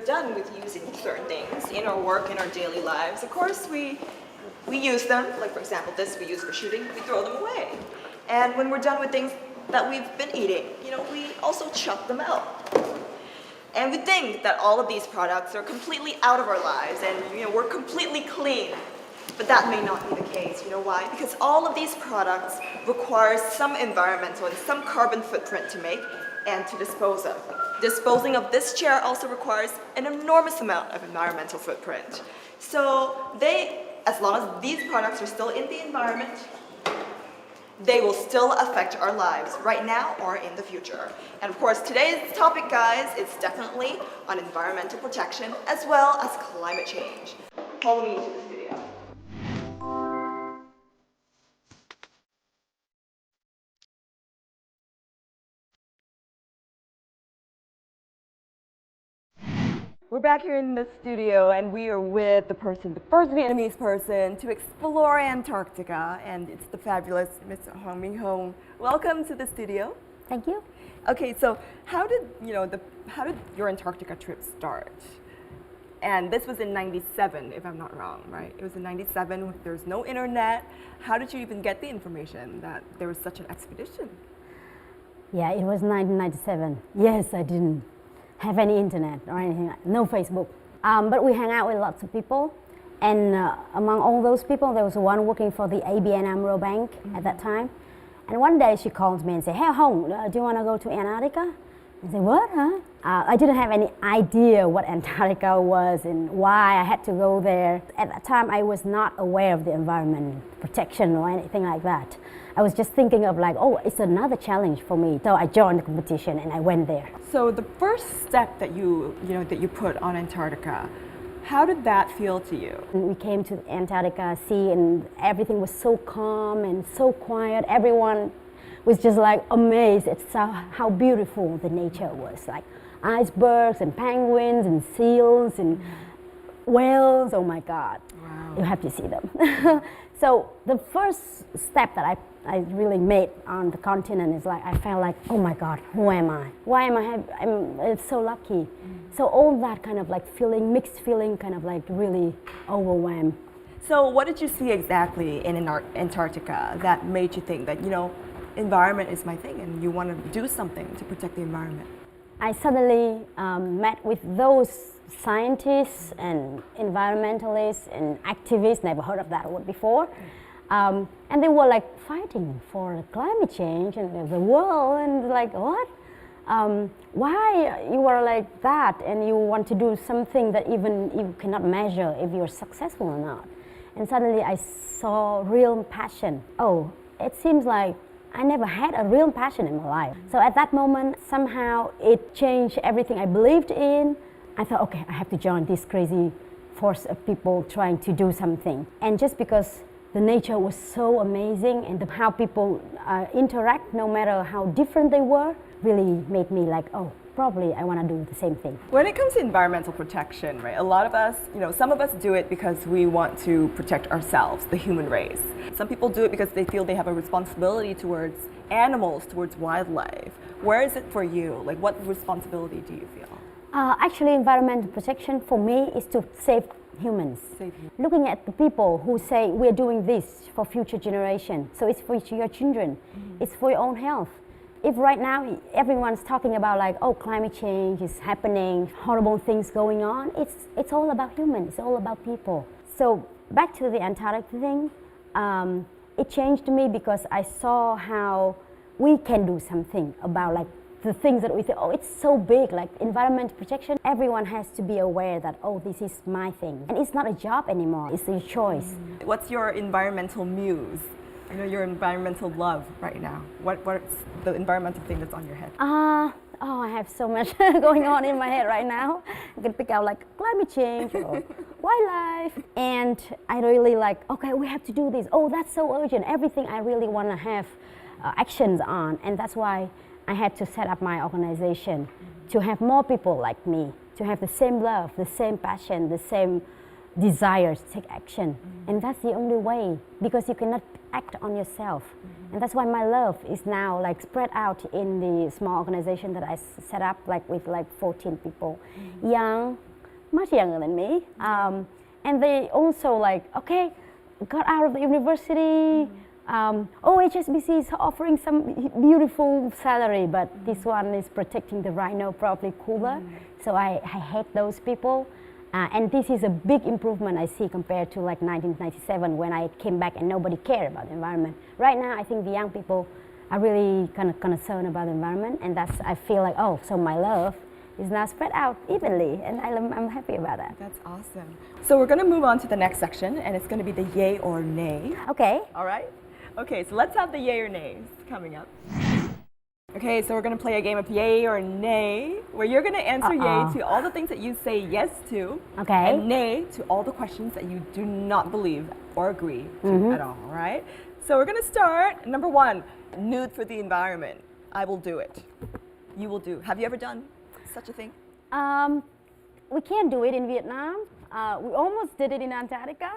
done with using certain things in our work, in our daily lives, of course we use them. Like for example, this we use for shooting, we throw them away. And when we're done with things that we've been eating, we also chuck them out. And we think that all of these products are completely out of our lives and we're completely clean. But that may not be the case. You know why? Because all of these products require some environmental and some carbon footprint to make and to dispose of. Disposing of this chair also requires an enormous amount of environmental footprint. So as long as these products are still in the environment, they will still affect our lives right now or in the future. And of course, today's topic, guys, is definitely on environmental protection as well as climate change. Follow me into the studio. We're back here in the studio and we are with the first Vietnamese person to explore Antarctica, and it's the fabulous Miss Hồng. Welcome to the studio. Thank you. Okay, so how did your Antarctica trip start? And this was in '97, if I'm not wrong, right? It was in '97. There's no internet. How did you even get the information that there was such an expedition? Yeah, it was 1997. Yes, I didn't have any internet or anything, no Facebook. But we hang out with lots of people, and among all those people, there was one working for the ABN AMRO Bank at that time. And one day she calls me and said, "Hey Hồng, do you want to go to Antarctica?" I said, "What, huh?" I didn't have any idea what Antarctica was and why I had to go there. At that time, I was not aware of the environment protection or anything like that. I was just thinking of like, oh, it's another challenge for me. So I joined the competition and I went there. So the first step that you put on Antarctica, how did that feel to you? We came to Antarctica Sea and everything was so calm and so quiet. Everyone was just like amazed at how beautiful the nature was. Like icebergs and penguins and seals and whales. Oh my God. Wow. You have to see them. So the first step that I really made on the continent is like I felt like, oh my God, who am I? Why am I? It's so lucky. So all that kind of like mixed feeling, kind of like really overwhelmed. So what did you see exactly in Antarctica that made you think that environment is my thing and you want to do something to protect the environment? I suddenly met with those scientists and environmentalists and activists, never heard of that word before. And they were like fighting for climate change and the world, and like, what? Why you are like that and you want to do something that even you cannot measure if you're successful or not? And suddenly I saw real passion. Oh, it seems like I never had a real passion in my life. So at that moment, somehow it changed everything I believed in. I thought, okay, I have to join this crazy force of people trying to do something. And just because the nature was so amazing and how people interact, no matter how different they were, really made me like, oh, probably I want to do the same thing. When it comes to environmental protection, right, a lot of us, some of us do it because we want to protect ourselves, the human race. Some people do it because they feel they have a responsibility towards animals, towards wildlife. Where is it for you? Like, what responsibility do you feel? Actually, environmental protection for me is to save humans. Looking at the people who say we're doing this for future generation, so it's for your children, it's for your own health. If right now everyone's talking about like, oh, climate change is happening, horrible things going on, it's all about humans, it's all about people. So back to the Antarctic thing, it changed me because I saw how we can do something about like the things that we think, oh, it's so big, like environmental protection. Everyone has to be aware that, oh, this is my thing. And it's not a job anymore, it's a choice. What's your environmental muse? Your environmental love right now. What's the environmental thing that's on your head? Oh, I have so much going on in my head right now. I can pick out like climate change or wildlife. And I really like, okay, we have to do this. Oh, that's so urgent. Everything I really want to have actions on. And that's why I had to set up my organization to have more people like me, to have the same love, the same passion, the same desire to take action. And that's the only way, because you cannot act on yourself. And that's why my love is now like spread out in the small organization that I set up, like with like 14 people, young, much younger than me. And they also like, okay, got out of the university. HSBC is offering some beautiful salary, but this one is protecting the rhino probably cooler. So I hate those people. And this is a big improvement I see compared to like 1997 when I came back and nobody cared about the environment. Right now, I think the young people are really kind of concerned about the environment, and that's, I feel like, oh, so my love is now spread out evenly, and I'm happy about that. That's awesome. So we're going to move on to the next section, and it's going to be the yay or nay. Okay. All right? Okay, so let's have the yay or nays coming up. Okay, so we're going to play a game of yay or nay, where you're going to answer yay to all the things that you say yes to, Okay. and nay to all the questions that you do not believe or agree to at all, all right? So we're going to start. Number one, nude for the environment. I will do it. You will do. Have you ever done such a thing? We can't do it in Vietnam. We almost did it in Antarctica.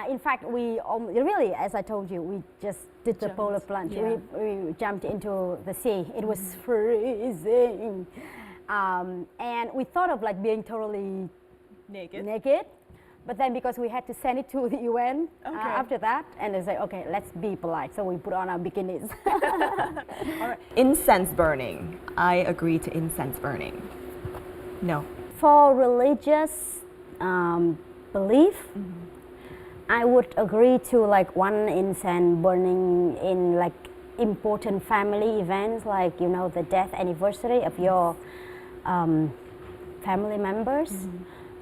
In fact, we really, as I told you, we just did the polar plunge. Yeah. We jumped into the sea. It was freezing. And we thought of like being totally naked. But then because we had to send it to the UN after that, and they say, okay, let's be polite. So we put on our bikinis. All right. Incense burning. I agree to incense burning. No. For religious belief, I would agree to like one incense burning in like important family events, like, you know, the death anniversary of your family members.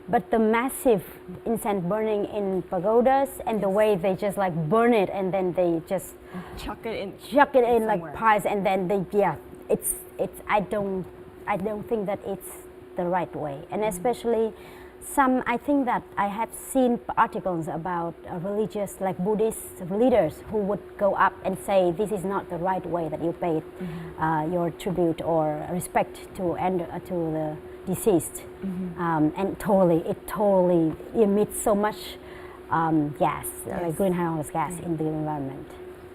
But the massive incense burning in pagodas and the way they just like burn it and then they just chuck it in somewhere. Like piles, and then they it's I don't think that it's the right way. And especially I think that I have seen articles about religious, like Buddhist leaders who would go up and say this is not the right way that you paid your tribute or respect to the deceased, and it totally emits so much gas, like greenhouse gas in the environment.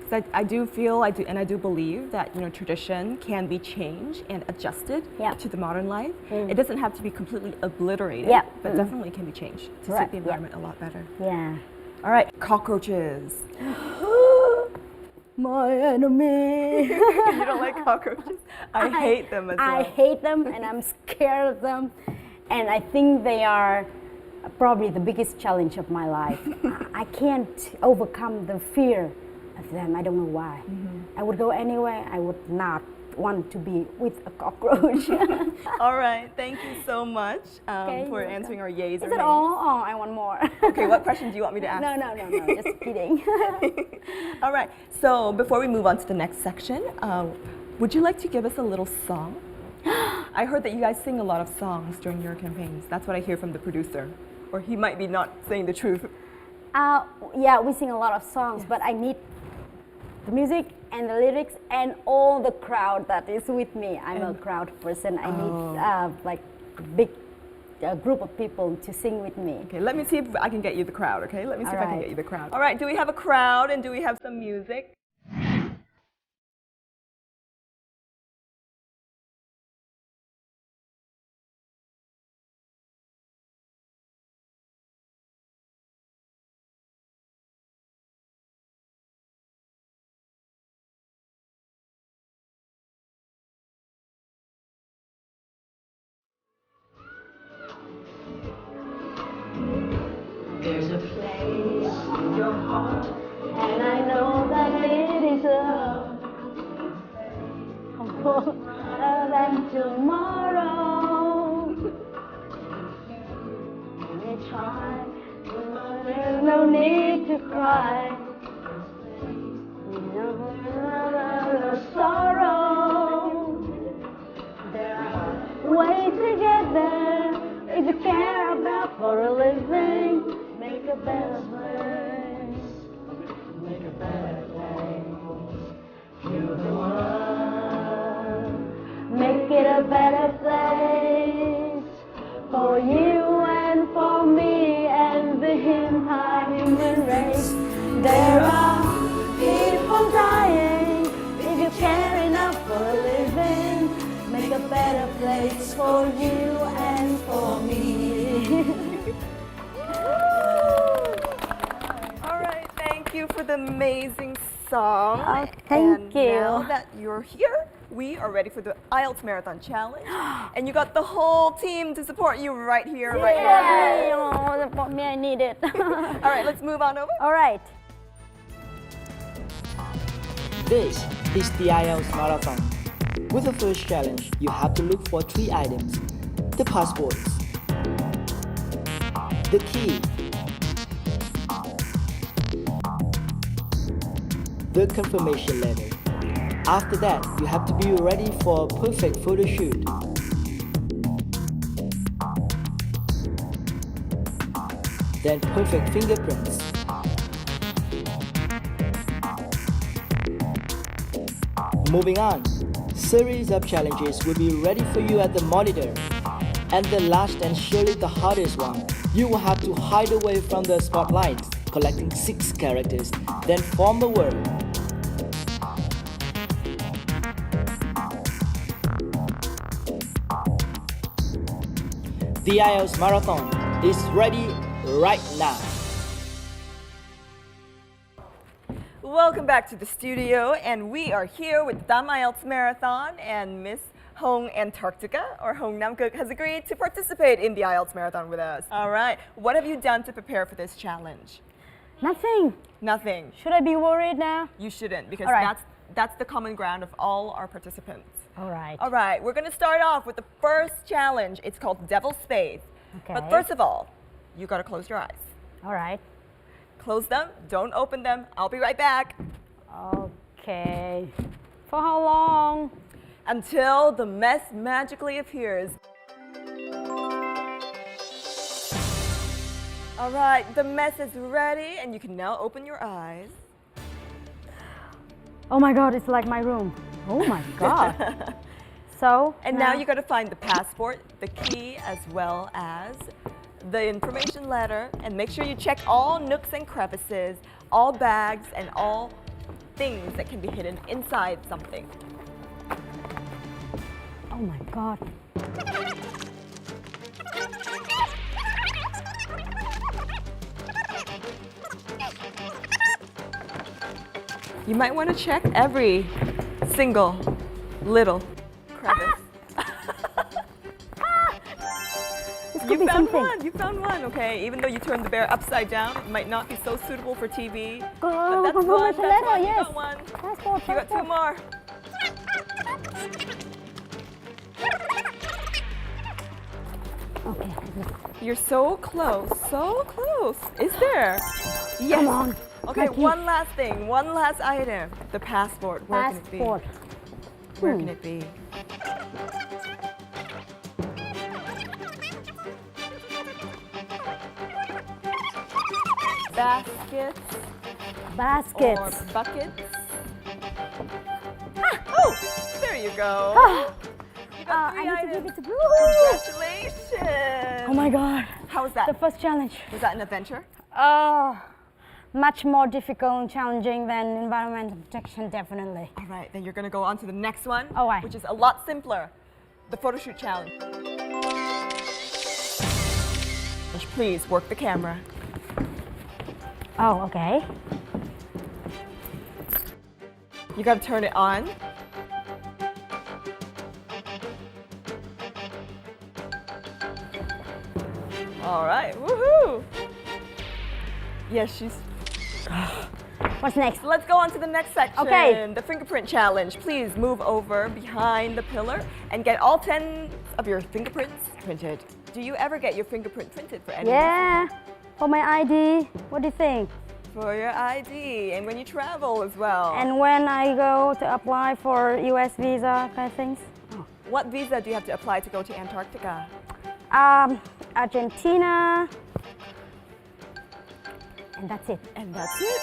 So I do feel, I do believe that, you know, tradition can be changed and adjusted to the modern life. It doesn't have to be completely obliterated, but definitely can be changed to suit the environment a lot better. Yeah. All right, cockroaches. My enemy. You don't like cockroaches? I hate them as well. I hate them and I'm scared of them. And I think they are probably the biggest challenge of my life. I can't overcome the fear of them. I don't know why. I would go anywhere. I would not want to be with a cockroach. All right, thank you so much for answering our yays or nays. Is it all? Oh, I want more. Okay, what question do you want me to ask? No, just kidding. All right, so before we move on to the next section, would you like to give us a little song? I heard that you guys sing a lot of songs during your campaigns. That's what I hear from the producer. Or he might be not saying the truth. Yeah, we sing a lot of songs, but I need the music and the lyrics and all the crowd that is with me. I'm a crowd person. I need like big group of people to sing with me. Okay, let me see if I can get you the crowd, okay? Let me see if I can get you the crowd. All right, do we have a crowd and do we have some music? There's a place in your heart, and I know that it is love. Better than tomorrow. Any time, there's no need to cry. No sorrow. There are ways to get there if you care about for a living. Make a better place. Make a better place. Heal the world. Make it a better place for you and for me and the entire human race. There are people dying. If you care enough for a living, make a better place for you and for the amazing song. Oh, thank you. Now that you're here, we are ready for the Ielts Marathon Challenge. And you got the whole team to support you right here, right now. Yay! Oh, support me, I need it. All right, let's move on over. All right. This is the Ielts Marathon. With the first challenge, you have to look for 3 items: the passports, the key, the confirmation letter. After that, you have to be ready for a perfect photo shoot. Then perfect fingerprints. Moving on, series of challenges will be ready for you at the monitor. And the last and surely the hardest one, you will have to hide away from the spotlight, collecting 6 characters, then form a word. The Ielts Marathon is ready right now. Welcome back to the studio, and we are here with the Ielts Marathon, and Miss Hồng Antarctica, or Hồng Nam Cook, has agreed to participate in the Ielts Marathon with us. All right, what have you done to prepare for this challenge? Nothing. Nothing. Should I be worried now? You shouldn't, because All right. that's the common ground of all our participants. All right. All right, we're going to start off with the first challenge. It's called Devil's Spade. Okay. But first of all, you got to close your eyes. All right. Close them, don't open them. I'll be right back. Okay. For how long? Until the mess magically appears. All right, the mess is ready, and you can now open your eyes. Oh my God, it's like my room. Oh my God. So, And now you got to find the passport, the key, as well as the information letter, and make sure you check all nooks and crevices, all bags, and all things that can be hidden inside something. Oh my God. You might want to check every single little crevice. This could You be found something. one. You found one. Okay, even though you turned the bear upside down, it might not be so suitable for TV. Oh, But that's confirmation one. That's letter, one. You yes. got one. Passport, You got 2 passport. more. Okay. You're so close. So close. Is there? Yes. Come on. Okay, My key. one last thing. One last item. The passport. Where Passport. can it be? Where can it be? Baskets. Baskets. Or buckets. Oh, there you go. You got 3 I need to items. give it to Blue. Congratulations. Oh my God. How was The that? first challenge. Was that an adventure? Oh, much more difficult and challenging than environmental protection, definitely. All right, then you're gonna go on to the next one, All right. which is a lot simpler. The photo shoot challenge. Please work the camera. Oh, okay. You gotta turn it on. All right, woohoo! Yes, she's. What's next? Let's go on to the next section. Okay. The fingerprint challenge. Please move over behind the pillar and get all 10 of your fingerprints printed. Do you ever get your fingerprint printed for any reason? Yeah, for my ID. What do you think? For your ID and when you travel as well. And when I go to apply for US visa kind of things? What visa do you have to apply to go to Antarctica? Argentina. And that's it. And that's it.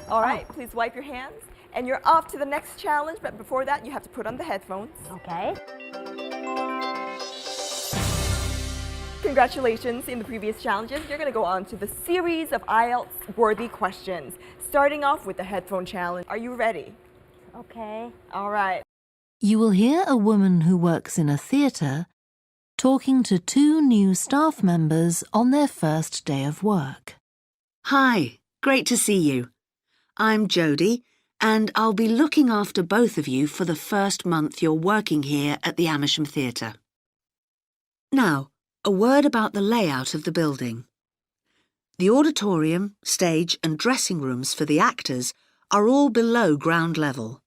All right, please wipe your hands. And you're off to the next challenge, but before that, you have to put on the headphones. Okay. Congratulations, in the previous challenges, you're gonna go on to the series of IELTS-worthy questions, starting off with the headphone challenge. Are you ready? Okay. All right. You will hear a woman who works in a theatre talking to 2 new staff members on their first day of work. Hi, great to see you. I'm Jodie, and I'll be looking after both of you for the first month you're working here at the Amersham Theatre. Now, a word about the layout of the building. The auditorium, stage and dressing rooms for the actors are all below ground level.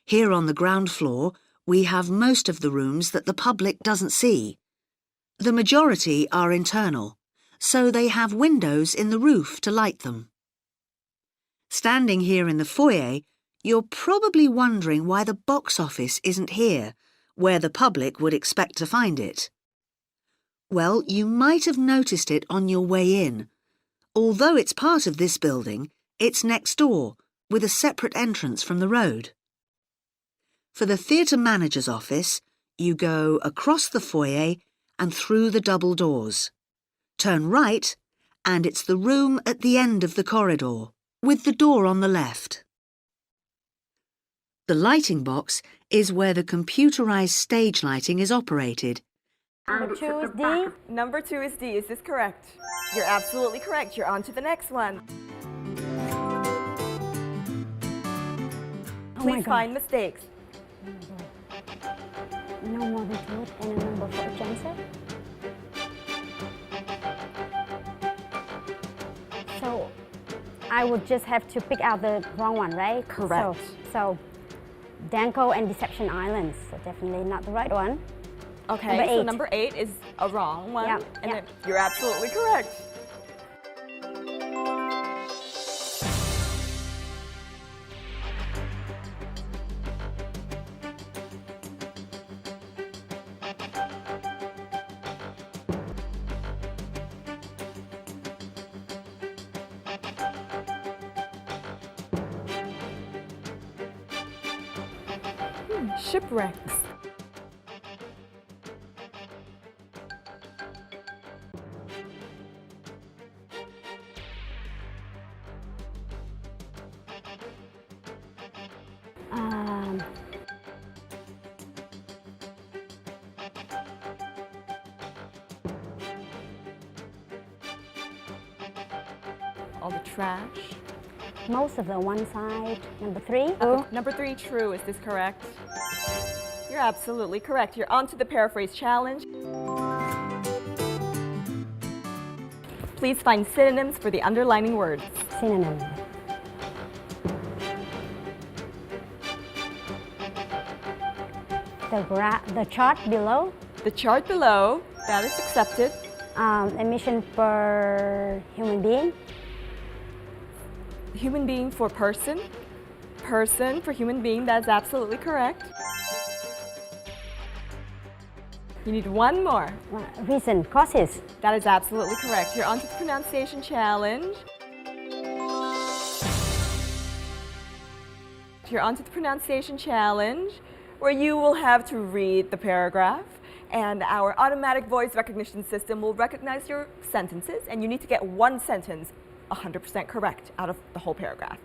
Here on the ground floor, we have most of the rooms that the public doesn't see. The majority are internal, so they have windows in the roof to light them. Standing here in the foyer, you're probably wondering why the box office isn't here, where the public would expect to find it. Well, you might have noticed it on your way in. Although it's part of this building, it's next door, with a separate entrance from the road. For the theatre manager's office, you go across the foyer and through the double doors. Turn right, and it's the room at the end of the corridor, with the door on the left. The lighting box is where the computerized stage lighting is operated. Number 2 is D. Number 2 is D. Is this correct? You're absolutely correct. You're on to the next one. Oh my Please God. find mistakes. No more than 2 and a number for each answer. So I would just have to pick out the wrong one, right? Correct. So Danko and Deception Islands. So definitely not the right one. Okay, Number so 8. number 8 is a wrong one. Yeah, And yeah. then you're absolutely correct. Shipwrecks. All the trash. Most of the one side. Number 3. Number 3, true. Is this correct? You're absolutely correct. You're on to the paraphrase challenge. Please find synonyms for the underlining words. Synonym. The chart below. The chart below, that is accepted. Emission per human being. Human being for person. Person for human being, that's absolutely correct. You need one more. Reason, causes. That is absolutely correct. You're on to the pronunciation challenge. You're on to the pronunciation challenge, where you will have to read the paragraph, and our automatic voice recognition system will recognize your sentences, and you need to get one sentence 100% correct out of the whole paragraph.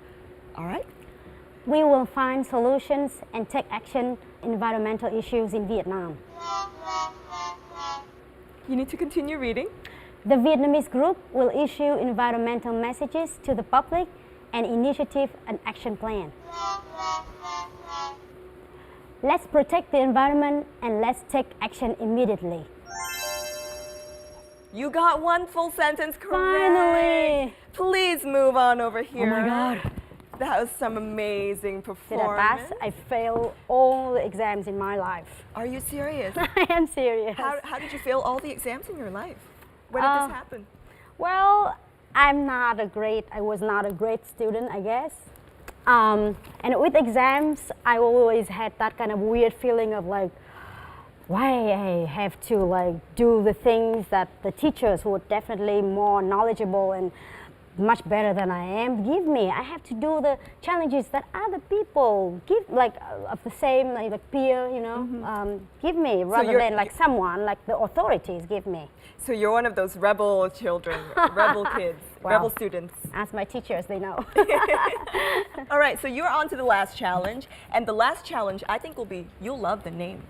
All right? We will find solutions and take action in environmental issues in Vietnam. You need to continue reading. The Vietnamese group will issue environmental messages to the public, an initiative and action plan. Let's protect the environment and let's take action immediately. You got one full sentence correct. Finally! Please move on over here. Oh my God. That was some amazing Did performance. I pass? I failed all the exams in my life. Are you serious? I am serious. How did you fail all the exams in your life? When did this happen? Well, I was not a great student, I guess. And with exams, I always had that kind of weird feeling of like, why I have to like do the things that the teachers who are definitely more knowledgeable and much better than I am give me. I have to do the challenges that other people give, like of the same like peer, you know, give me, rather than like someone like the authorities give me. So you're one of those rebel children, rebel kids, Wow. rebel students. Ask my teachers, they know. All right, so you're on to the last challenge, and the last challenge I think will be, you'll love the name.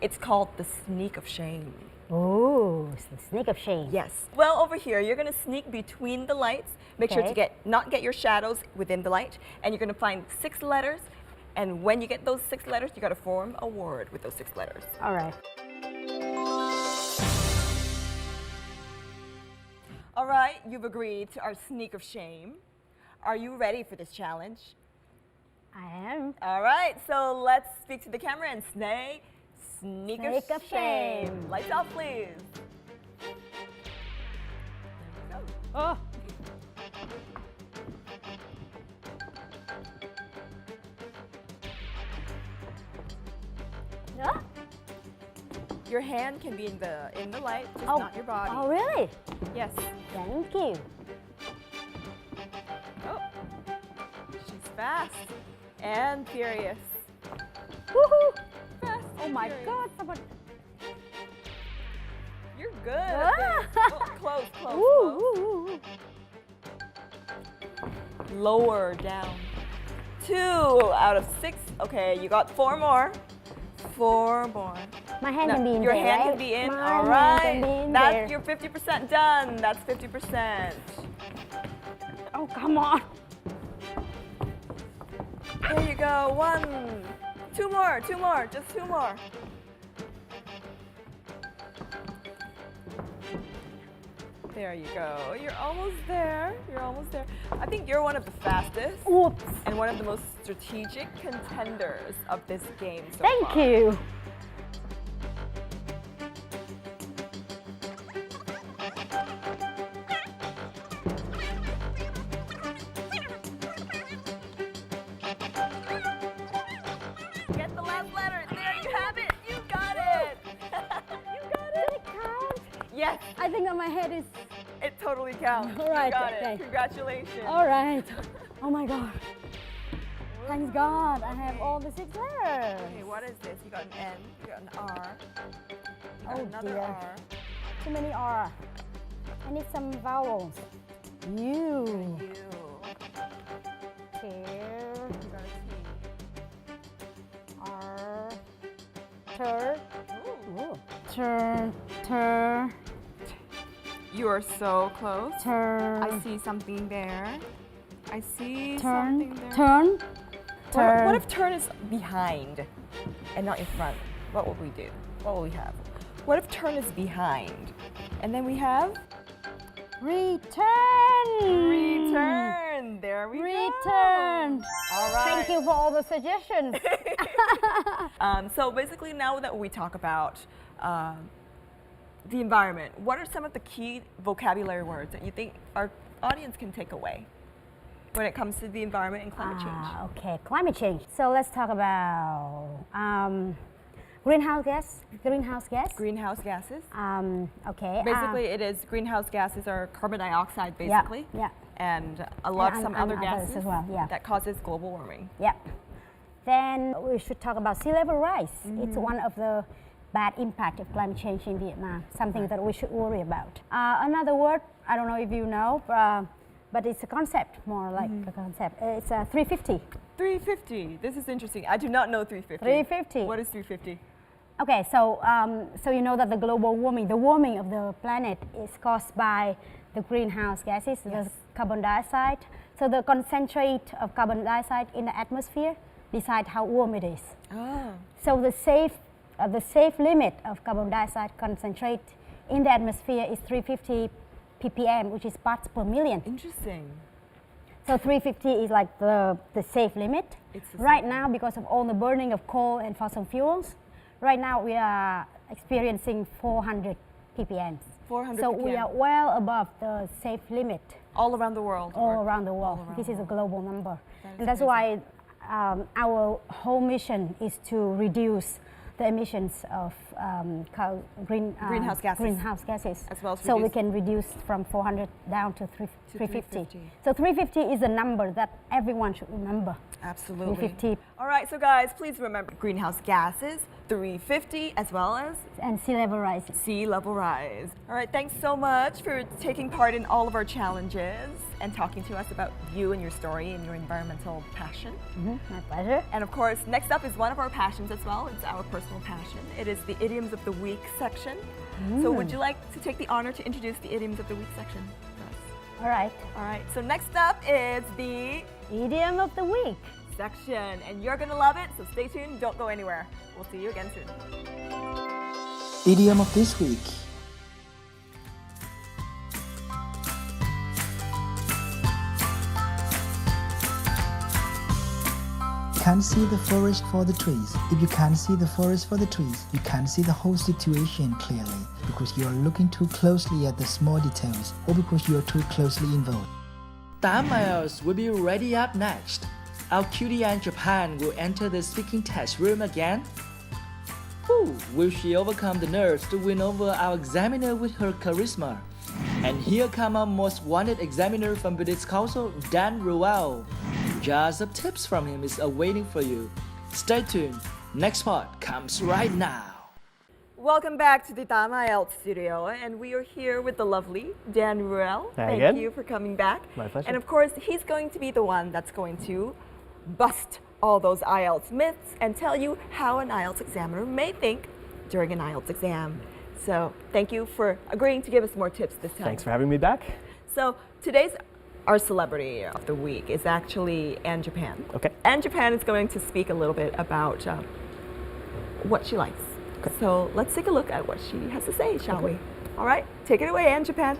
It's called the Sneak of Shame. Oh, it's the sneak of shame. Yes. Well, over here, you're going to sneak between the lights. Make sure Okay. to not get your shadows within the light. And you're going to find 6 letters. And when you get those 6 letters, you got to form a word with those 6 letters. All right. All right, you've agreed to our sneak of shame. Are you ready for this challenge? I am. All right, so let's speak to the camera and say, sneak Sneak of of shame. shame. Lights off, please. There we go. Oh. Ah. Your hand can be in the light, just Oh. not your body. Oh, really? Yes. Thank you. Oh, she's fast and furious. Woohoo! Fast Oh and my furious. God! Someone. You're good. at this. Ah. Oh, close, close, Woo, close. woo, woo, woo. Lower down. 2 out of 6. Okay, you got 4 more. 4 more. My hand No, can be in your there, hand right? can be in. My All hand right. can be in That's there. your 50% done. That's 50%. Oh, come on. There you go. 1. 2 more. 2 more. Just 2 more. There you go. You're almost there. You're almost there. I think you're one of the fastest Oops. and one of the most strategic contenders of this game so Thank far. you. Get the last letter. There you have it. You got it. You got it. Did it count? Yes, I think that my head is. it totally counts. All right, You got okay. it. Congratulations. All right. Oh my God. Thanks God, I have all the 6 letters. Okay, what is this? You got an N, you got an R, you got Oh, another dear. R. Too many R. I need some vowels. U. You. T. You got a R. Tur. T. Ooh. Tur. You are so close. Tur. I see something there. I see Turn. something there. Turn. What if turn is behind and not in front? What would we do? What will we have? What if turn is behind? And then we have Return. return. There we go. Return. All right. Thank you for all the suggestions. So basically now that we talk about the environment, what are some of the key vocabulary words that you think our audience can take away when it comes to the environment and climate change? Okay, climate change. So let's talk about greenhouse gas. Greenhouse gas. Greenhouse gases. Okay. Basically, it is greenhouse gases are carbon dioxide, Yeah, basically, yeah. and a lot of And- some and other others gases as well, yeah. that causes global warming. Yeah. Then we should talk about sea level rise. Mm-hmm. It's one of the bad impact of climate change in Vietnam, something that we should worry about. Another word, I don't know if you know, but it's a concept, more like Mm-hmm. a concept. It's 350. 350. This is interesting. I do not know 350. 350. What is 350? Okay, so so you know that the global warming, the warming of the planet is caused by the greenhouse gases, the carbon dioxide. So the concentrate of carbon dioxide in the atmosphere decide how warm it is. Oh. So the safe limit of carbon dioxide concentrate in the atmosphere is 350 ppm, which is parts per million. Interesting. So 350 is like the safe limit. It's the Right safe now, because of all the burning of coal and fossil fuels, right now we are experiencing 400 ppm. 400 So we ppm. are well above the safe limit All around the world. all or- around the world. around This the is a world. global number. That is And that's crazy. why our whole mission is to reduce the emissions of Greenhouse gases. greenhouse gases. As well as so we reduce- can reduce from 400 down to 350. 350. So 350 is a number that everyone should remember. Absolutely. 350. All right, so guys, please remember greenhouse gases, 350, as well as And sea level rise. sea level rise. All right, thanks so much for taking part in all of our challenges. and talking to us about you and your story and your environmental passion. My pleasure. And of course, next up is one of our passions as well. It's our personal passion. It is the Idioms of the Week section. So would you like to take the honor to introduce the Idioms of the Week section for us? All right. All right, so next up is the Idiom of the week. section, and you're gonna love it, so stay tuned, don't go anywhere. We'll see you again soon. Idiom of this week. Can't see the forest for the trees. If you can't see the forest for the trees, you can't see the whole situation clearly because you are looking too closely at the small details or because you are too closely involved. 8 miles will be ready up next. Our cutie and Japan will enter the speaking test room again. Ooh, will she overcome the nerves to win over our examiner with her charisma? And here come our most wanted examiner from British Council, Dan Ruel. Jars of tips from him is awaiting for you. Stay tuned. Next part comes right now. Welcome back to the Tama Ielts studio, and we are here with the lovely Dan Ruel. Hi Thank again. you for coming back. My pleasure. And of course, he's going to be the one that's going to bust all those IELTS myths and tell you how an IELTS examiner may think during an IELTS exam. So thank you for agreeing to give us more tips this time. Thanks for having me back. So today's our celebrity of the week is actually Anne Japan. Okay. Anne Japan is going to speak a little bit about what she likes. Okay. So let's take a look at what she has to say, shall we? All right, take it away, Anne Japan.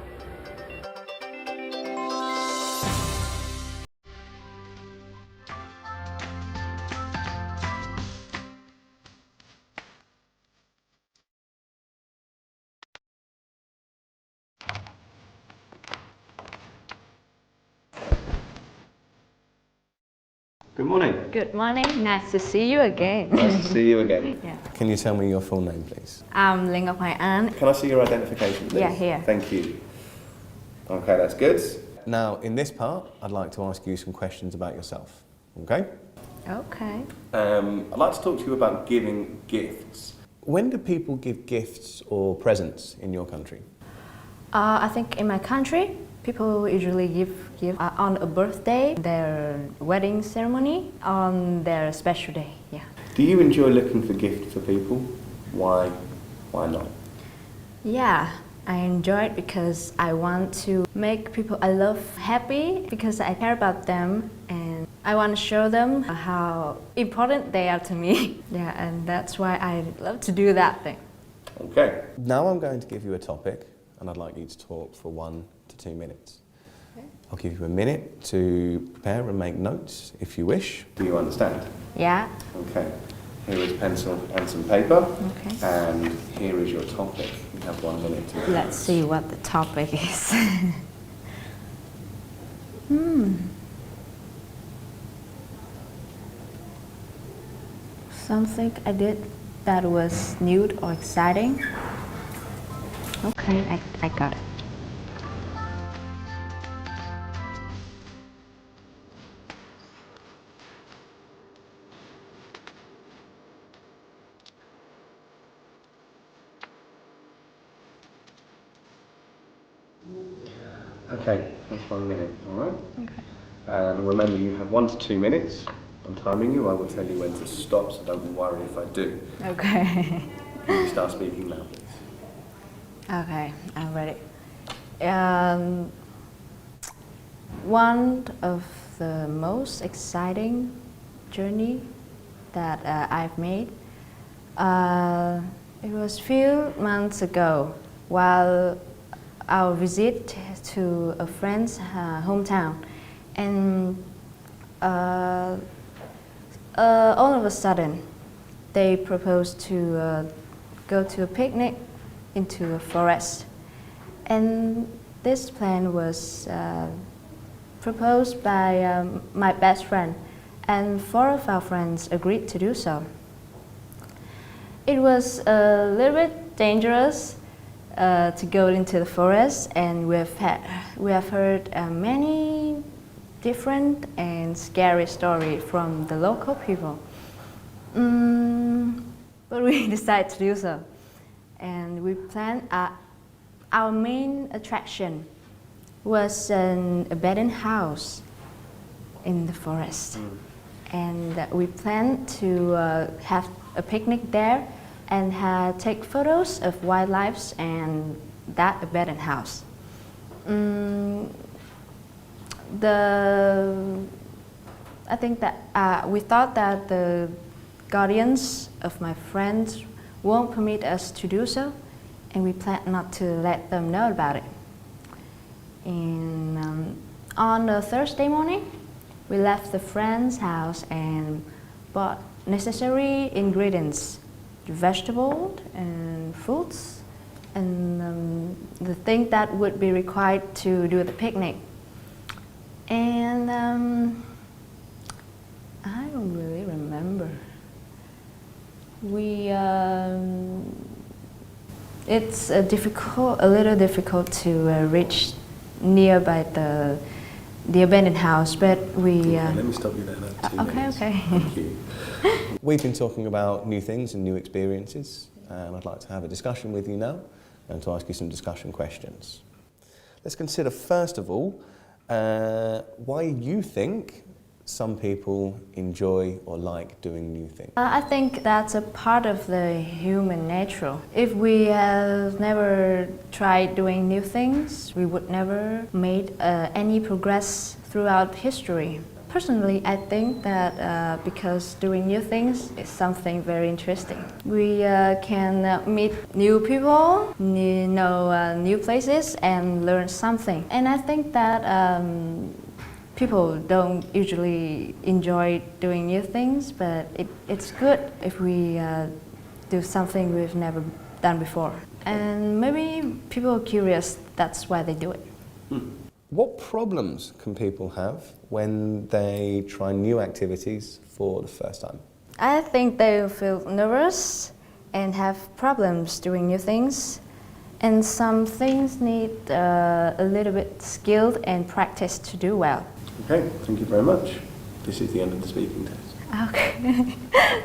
Good morning. Good morning. Nice to see you again. Nice to see you again. Yeah. Can you tell me your full name, please? I'm Linh Ngọc Hoài An. Can I see your identification, please? Yeah, here. Thank you. Okay, that's good. Now, in this part, I'd like to ask you some questions about yourself. Okay? Okay. I'd like to talk to you about giving gifts. When do people give gifts or presents in your country? I think in my country, people usually give on a birthday, their wedding ceremony, on their special day. Yeah. Do you enjoy looking for gifts for people? Why? Why not? Yeah. I enjoy it because I want to make people I love happy because I care about them and I want to show them how important they are to me. Yeah, and that's why I love to do that thing. Okay. Now I'm going to give you a topic and I'd like you to talk for 1 to 2 minutes. Okay. I'll give you a minute to prepare and make notes if you wish. Do you understand? Yeah. Okay. Here is pencil and some paper. Okay. And here is your topic. You have 1 minute to Let's see what the topic is. Something I did that was new or exciting. Okay, I got it. Okay, that's 1 minute, all right? Okay. And remember, you have 1 to 2 minutes. I'm timing you. I will tell you when to stop, so don't worry if I do. Okay. You start speaking now, please. Okay, I'm ready. One of the most exciting journey that I've made, it was few months ago while our visit to a friend's hometown, and all of a sudden they proposed to go to a picnic into a forest, and this plan was proposed by my best friend, and 4 of our friends agreed to do so. It was a little bit dangerous to go into the forest, and we have heard many different and scary stories from the local people. But we decided to do so, and we planned our main attraction was an abandoned house in the forest. And we planned to have a picnic there and take photos of wildlife and that abandoned house. I think that we thought that the guardians of my friends won't permit us to do so, and we planned not to let them know about it. And on a Thursday morning, we left the friend's house and bought necessary ingredients, vegetables and fruits, and the thing that would be required to do the picnic. And I don't really remember. It's a little difficult to reach nearby the abandoned house, but we. Let me stop you there. That's 2 minutes. Okay. Thank you. We've been talking about new things and new experiences, and I'd like to have a discussion with you now and to ask you some discussion questions. Let's consider first of all why you think some people enjoy or like doing new things. I think that's a part of the human nature. If we have never tried doing new things, we would never made any progress throughout history. Personally, I think that because doing new things is something very interesting. We can meet new people, know new places, and learn something. And I think that people don't usually enjoy doing new things, but it's good if we do something we've never done before. And maybe people are curious, that's why they do it. What problems can people have when they try new activities for the first time? I think they feel nervous and have problems doing new things. And some things need a little bit skilled and practice to do well. Okay, thank you very much. This is the end of the speaking test. Okay,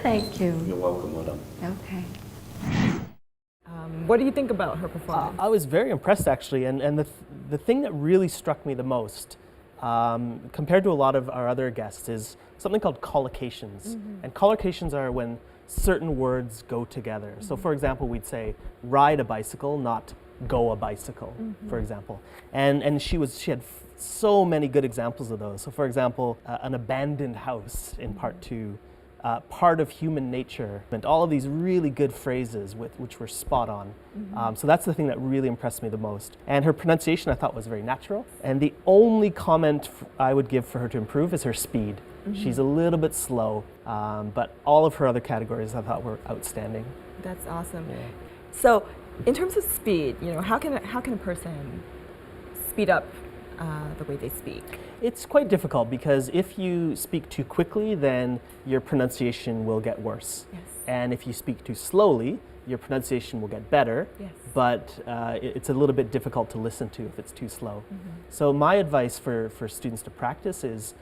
thank you. You're welcome, well done. Okay. What do you think about her performance? I was very impressed actually, and the thing that really struck me the most, compared to a lot of our other guests, is something called collocations. And collocations are when certain words go together. So for example, we'd say ride a bicycle, not go a bicycle, for example. And she had so many good examples of those. So for example, an abandoned house in part 2, part of human nature, and all of these really good phrases which were spot on. So that's the thing that really impressed me the most. And her pronunciation I thought was very natural. And the only comment I would give for her to improve is her speed. She's a little bit slow, but all of her other categories I thought were outstanding. That's awesome. Yeah. So, in terms of speed, how can a person speed up the way they speak? It's quite difficult because if you speak too quickly, then your pronunciation will get worse. Yes. And if you speak too slowly, your pronunciation will get better. Yes. But it's a little bit difficult to listen to if it's too slow. So my advice for students to practice is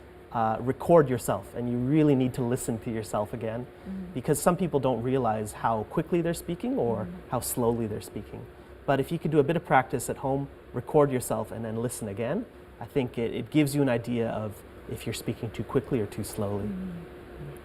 record yourself, and you really need to listen to yourself again, because some people don't realize how quickly they're speaking or how slowly they're speaking. But if you could do a bit of practice at home, record yourself, and then listen again, I think it gives you an idea of if you're speaking too quickly or too slowly.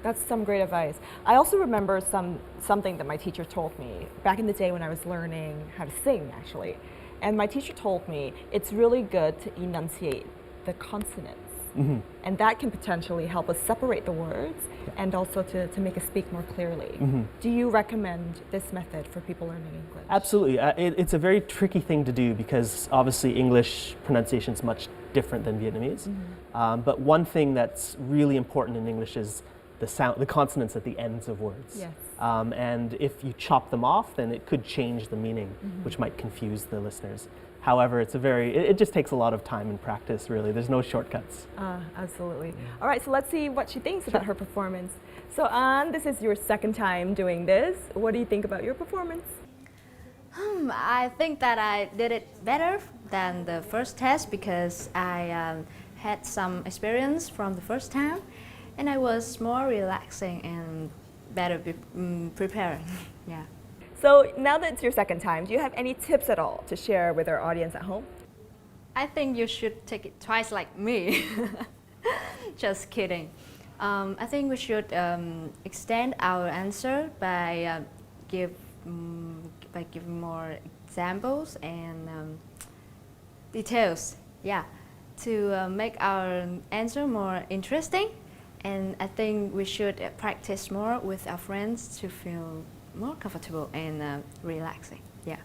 That's some great advice. I also remember something that my teacher told me back in the day when I was learning how to sing, actually. And my teacher told me it's really good to enunciate the consonants. And that can potentially help us separate the words and also to make us speak more clearly. Do you recommend this method for people learning English? Absolutely. It's a very tricky thing to do because obviously English pronunciation is much different than Vietnamese. But one thing that's really important in English is the consonants at the ends of words. Yes. And if you chop them off, then it could change the meaning, which might confuse the listeners. However, it just takes a lot of time and practice, really. There's no shortcuts. Absolutely. All right, so let's see what she thinks about her performance. So An, this is your second time doing this. What do you think about your performance? I think that I did it better than the first test because I had some experience from the first time, and I was more relaxing and better prepared. Yeah. So now that it's your second time, do you have any tips at all to share with our audience at home? I think you should take it twice like me. Just kidding. I think we should extend our answer by giving more examples and details. Yeah, to make our answer more interesting. And I think we should practice more with our friends to feel more comfortable and relaxing. Yeah,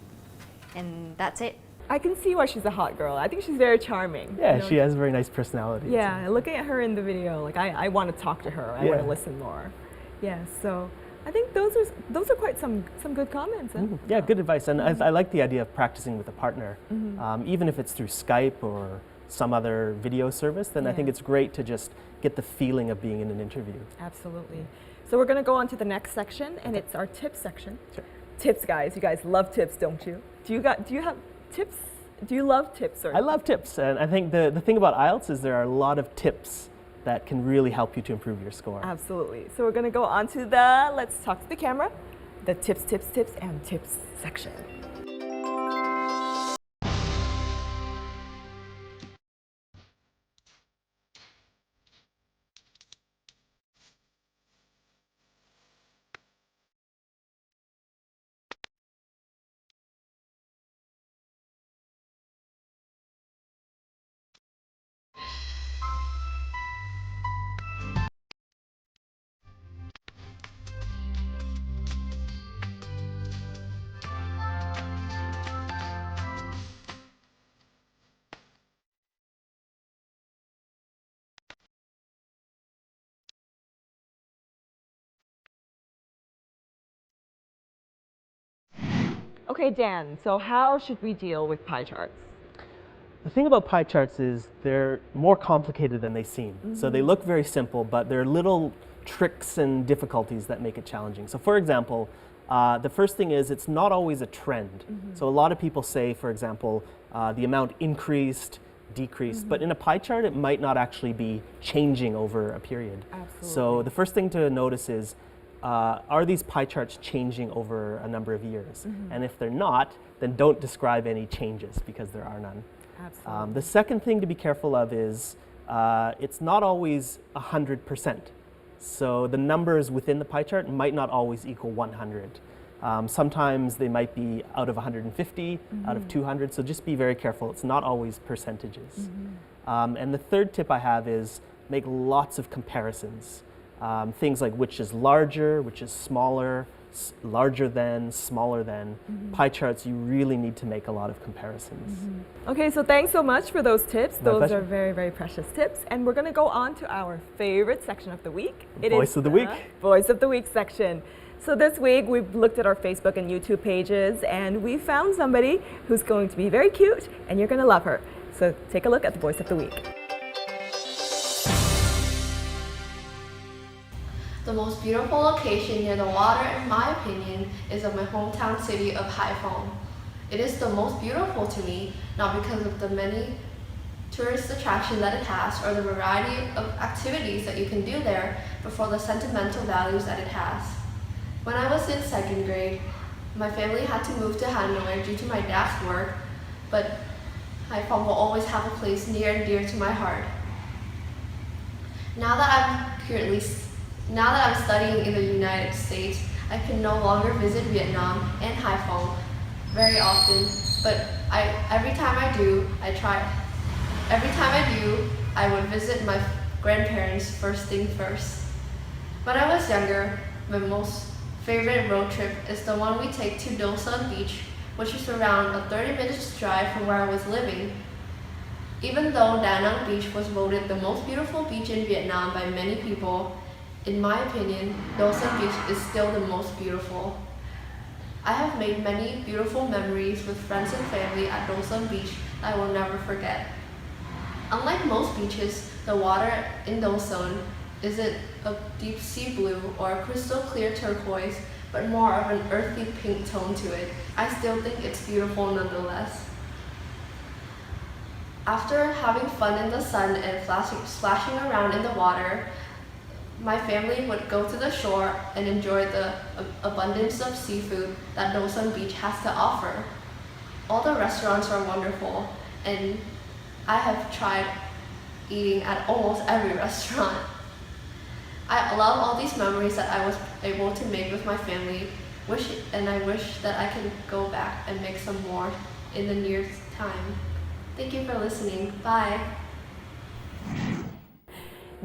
and that's it. I can see why she's a hot girl. I think she's very charming. Yeah, you know? she has a very nice personality. Yeah, looking at her in the video, like I want to talk to her. I want to listen more. Yeah, so I think those are quite some good comments. Huh? Yeah, good advice. And I like the idea of practicing with a partner, even if it's through Skype or some other video service. Then I think it's great to just get the feeling of being in an interview. Absolutely. So we're going to go on to the next section, and it's our tips section. Sure. Tips, guys. You guys love tips, don't you? Do you have tips? Do you love tips? Or? I love tips, and I think the thing about Ielts is there are a lot of tips that can really help you to improve your score. Absolutely. So we're going to go on to the, let's talk to the camera, the tips, and tips section. Okay, Dan, so how should we deal with pie charts? The thing about pie charts is they're more complicated than they seem. So they look very simple, but there are little tricks and difficulties that make it challenging. So for example, the first thing is it's not always a trend. So a lot of people say, for example, the amount increased, decreased, but in a pie chart it might not actually be changing over a period. Absolutely. So the first thing to notice is, are these pie charts changing over a number of years? And if they're not, then don't describe any changes because there are none. Absolutely. The second thing to be careful of is it's not always 100%. So the numbers within the pie chart might not always equal 100. Sometimes they might be out of 150, out of 200, so just be very careful. It's not always percentages. And the third tip I have is make lots of comparisons. Things like which is larger, which is smaller, larger than, smaller than. Pie charts, you really need to make a lot of comparisons. Okay, so thanks so much for those tips. My Those pleasure. are very, very precious tips. And we're going to go on to our favorite section of the week. Voice of the week. Voice of the week section. So this week we've looked at our Facebook and YouTube pages and we found somebody who's going to be very cute and you're going to love her. So take a look at the Voice of the Week. The most beautiful location near the water, in my opinion, is of my hometown city of Haiphong. It is the most beautiful to me, not because of the many tourist attractions that it has or the variety of activities that you can do there, but for the sentimental values that it has. When I was in second grade, my family had to move to Hanoi due to my dad's work, but Haiphong will always have a place near and dear to my heart. Now that I'm studying in the United States, I can no longer visit Vietnam and Haiphong very often, but every time I do, I would visit my grandparents first thing first. When I was younger, my most favorite road trip is the one we take to Do Son Beach, which is around a 30-minute drive from where I was living. Even though Da Nang Beach was voted the most beautiful beach in Vietnam by many people, in my opinion, Do Son Beach is still the most beautiful. I have made many beautiful memories with friends and family at Do Son Beach that I will never forget. Unlike most beaches, the water in Do Son isn't a deep sea blue or a crystal clear turquoise, but more of an earthy pink tone to it. I still think it's beautiful nonetheless. After having fun in the sun and splashing around in the water, my family would go to the shore and enjoy the abundance of seafood that Do Son Beach has to offer. All the restaurants are wonderful, and I have tried eating at almost every restaurant. I love all these memories that I was able to make with my family, and I wish that I can go back and make some more in the near time. Thank you for listening. Bye.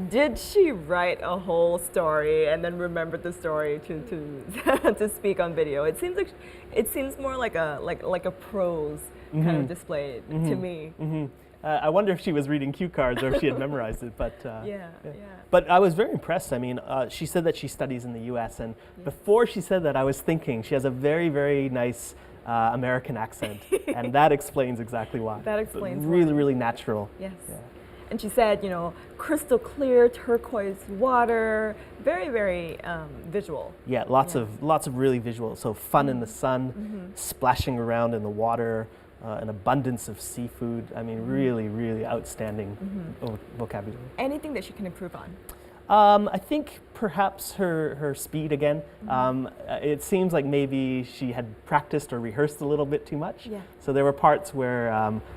Did she write a whole story and then remember the story to to speak on video? It seems more like a prose kind of display to me. I wonder if she was reading cue cards or if she had memorized it, but yeah. But I was very impressed. I mean, she said that she studies in the U.S. and before she said that, I was thinking she has a very, very nice American accent, and that explains exactly why. That explains really, why. really natural. Yes. Yeah. And she said, crystal clear turquoise water, very, very visual. Yeah, lots of really visual. So fun in the sun, splashing around in the water, an abundance of seafood. I mean, really, really outstanding vocabulary. Anything that she can improve on? I think perhaps her speed again. It seems like maybe she had practiced or rehearsed a little bit too much. Yeah. So there were parts where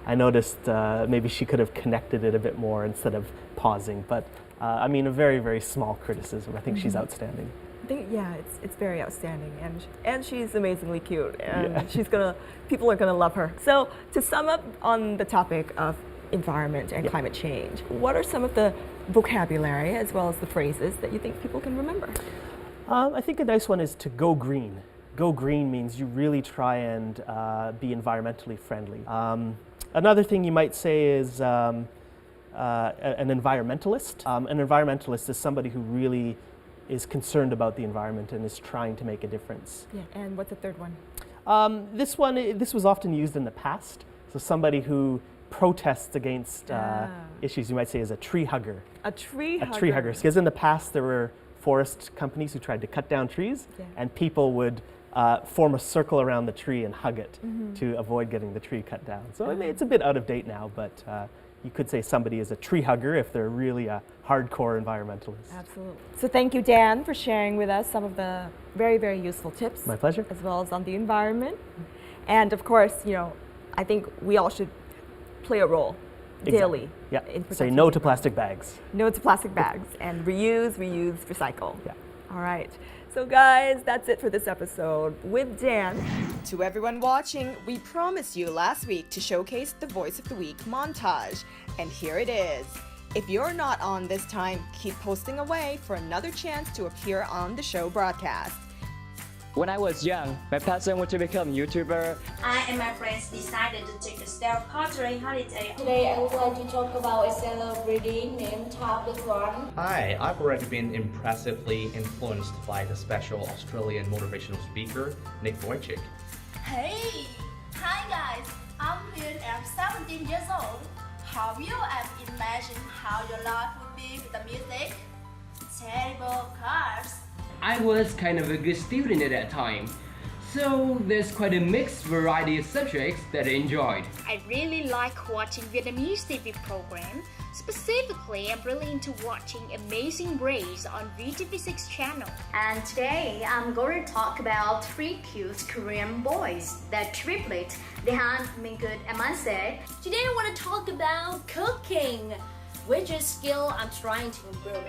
I noticed maybe she could have connected it a bit more instead of pausing. But I mean, a very, very small criticism. I think she's outstanding. I think, it's very outstanding, and she's amazingly cute, and people are gonna love her. So to sum up on the topic of environment and climate change, what are some of the vocabulary as well as the phrases that you think people can remember? I think a nice one is to go green. Go green means you really try and be environmentally friendly. Another thing you might say is an environmentalist. An environmentalist is somebody who really is concerned about the environment and is trying to make a difference. Yeah. And what's the third one? This was often used in the past. So somebody who protests against issues, you might say, is a tree hugger. A tree hugger. A tree hugger. Because in the past there were forest companies who tried to cut down trees, and people would form a circle around the tree and hug it to avoid getting the tree cut down. So I mean, it's a bit out of date now, but you could say somebody is a tree hugger if they're really a hardcore environmentalist. Absolutely. So thank you, Dan, for sharing with us some of the very, very useful tips. My pleasure. As well as on the environment. And of course, I think we all should play a role daily. Yeah. In Say no to plastic bags. No to plastic bags, and reuse, recycle. Yeah. All right. So guys, that's it for this episode with Dan. To everyone watching, we promised you last week to showcase the Voice of the Week montage, and here it is. If you're not on this time, keep posting away for another chance to appear on the show broadcast. When I was young, my passion was to become a YouTuber. I and my friends decided to take a self-portrait holiday. Today I would like to talk about a celebrity named Top the One. Hi, I've already been impressively influenced by the special Australian motivational speaker, Nick Wojcik. Hey! Hi guys, I'm Huyền and I'm 17 years old. Have you ever imagined how your life would be with the music? Terrible cars. I was kind of a good student at that time, so there's quite a mixed variety of subjects that I enjoyed. I really like watching Vietnamese TV program. Specifically, I'm really into watching Amazing Race on VTV6 channel. And today, I'm going to talk about 3 cute Korean boys, the triplet, Dehan, Mingkut, and Manse. Today I want to talk about cooking, which is a skill I'm trying to improve.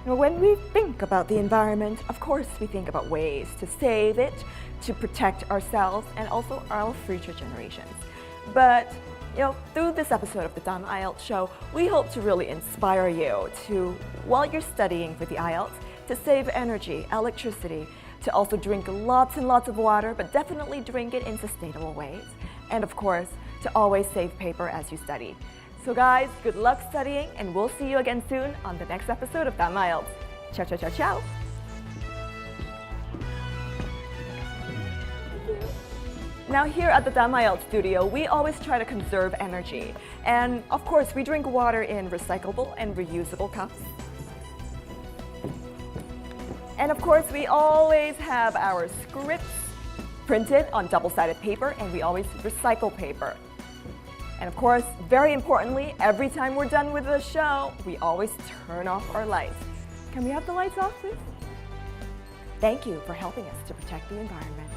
When we think about the environment, of course we think about ways to save it, to protect ourselves, and also our future generations. But, through this episode of the Dumb Ielts Show, we hope to really inspire you to, while you're studying for the Ielts, to save energy, electricity, to also drink lots and lots of water, but definitely drink it in sustainable ways. And of course, to always save paper as you study. So guys, good luck studying, and we'll see you again soon on the next episode of Dumb Ielts. Ciao, ciao, ciao, ciao. Now here at the Dumb Ielts studio, we always try to conserve energy. And of course, we drink water in recyclable and reusable cups. And of course, we always have our scripts printed on double-sided paper, and we always recycle paper. And of course, very importantly, every time we're done with the show, we always turn off our lights. Can we have the lights off, please? Thank you for helping us to protect the environment.